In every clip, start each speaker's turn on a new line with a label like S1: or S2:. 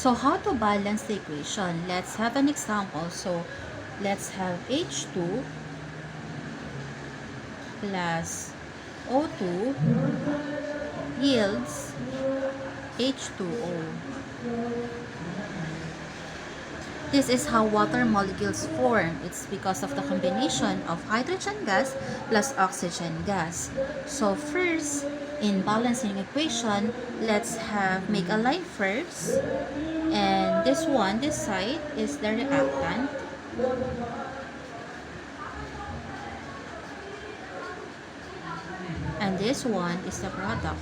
S1: So how to balance the equation? Let's have an example. So let's have H2 plus O2 yields H2O. This is how water molecules form. It's because of the combination of hydrogen gas plus oxygen gas. So first, in balancing equation, let's make a line first. And this side is the reactant. And this one is the product.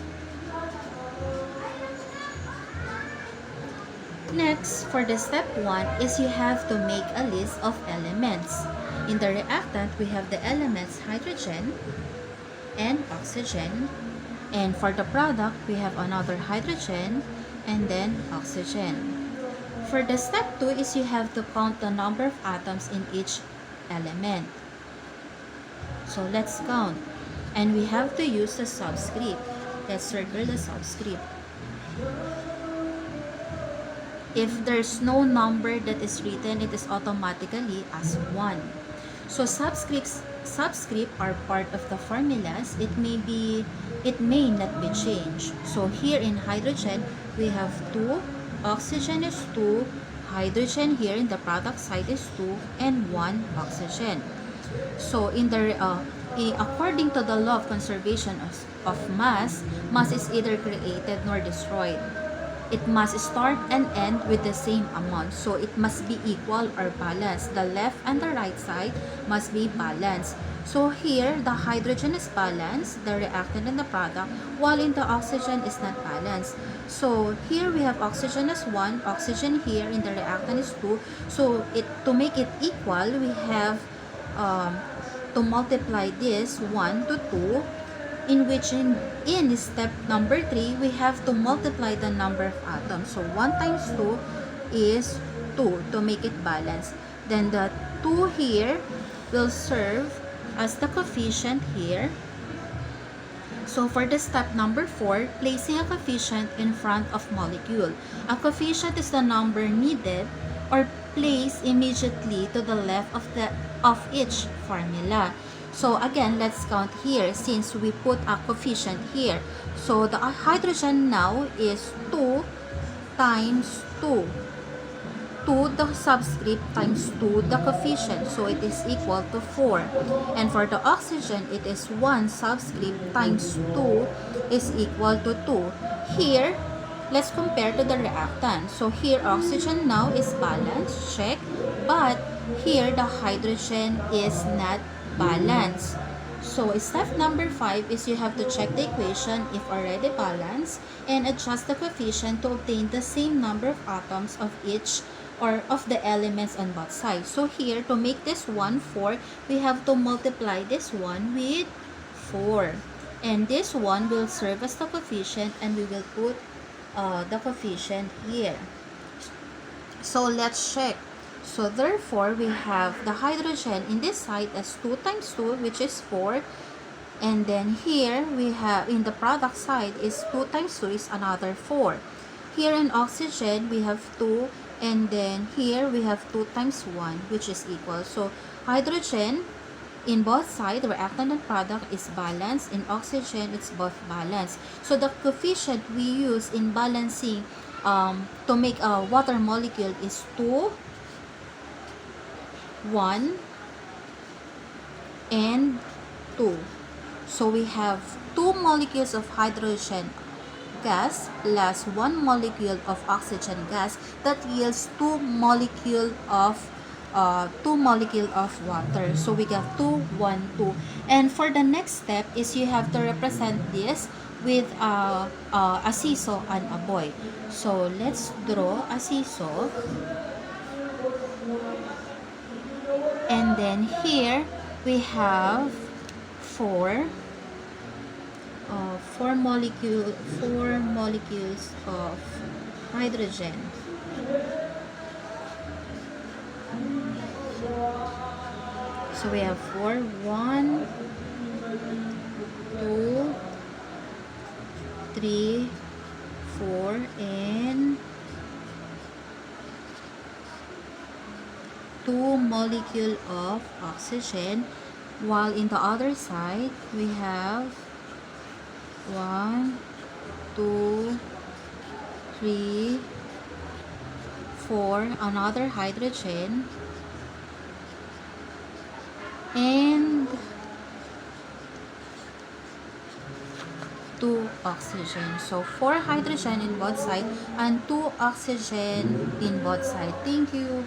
S1: Next, for the step 1 is you have to make a list of elements. In the reactant, we have the elements hydrogen and oxygen. And for the product, we have another hydrogen and then oxygen. For the step 2 is you have to count the number of atoms in each element. So let's count. And we have to use the subscript. Let's circle the subscript. If there's no number that is written, it is automatically as 1. So subscripts are part of the formulas. It may not be changed. So here in hydrogen, we have 2, oxygen is 2, hydrogen here in the product side is 2, and 1 oxygen. So according to the law of conservation of mass is either created nor destroyed. It must start and end with the same amount. So it must be equal or balanced. The left and the right side must be balanced. So here, the hydrogen is balanced, the reactant and the product, while in the oxygen is not balanced. So here we have oxygen as 1, oxygen here in the reactant is 2. So to make it equal, we have to multiply this 1 to 2, in which in step number 3, we have to multiply the number of atoms. So 1 times 2 is 2 to make it balanced. Then the 2 here will serve as the coefficient here. So for the step number 4, placing a coefficient in front of molecule. A coefficient is the number needed or placed immediately to the left of each formula. So again, let's count here since we put a coefficient here. So the hydrogen now is 2 times 2. 2 the subscript times 2 the coefficient. So it is equal to 4. And for the oxygen, it is 1 subscript times 2 is equal to 2. Here, let's compare to the reactant. So here, oxygen now is balanced, check. But here, the hydrogen is not balanced. So step number 5 is you have to check the equation if already balanced and adjust the coefficient to obtain the same number of atoms of each or of the elements on both sides. So here, to make this one 4, we have to multiply this one with 4. And this one will serve as the coefficient, and we will put the coefficient here. So let's check. So therefore, we have the hydrogen in this side as 2 times 2, which is 4. And then here, we have in the product side is 2 times 2 is another 4. Here in oxygen, we have 2. And then here, we have 2 times 1, which is equal. So hydrogen in both sides, reactant and product is balanced. In oxygen, it's both balanced. So the coefficient we use in balancing to make a water molecule is 2, 1, and 2. So we have 2 molecules of hydrogen gas plus 1 molecule of oxygen gas that yields 2 molecule of water. So we got 2, 1, 2. And for the next step is you have to represent this with a seesaw and a buoy. So let's draw a seesaw. And then here we have 4 molecules of hydrogen. So we have 4, 1, 2, 3, 4, and 2 molecule of oxygen, while in the other side we have 1, 2, 3, 4, another hydrogen, and 2 oxygen. So 4 hydrogen in both sides and 2 oxygen in both sides. Thank you.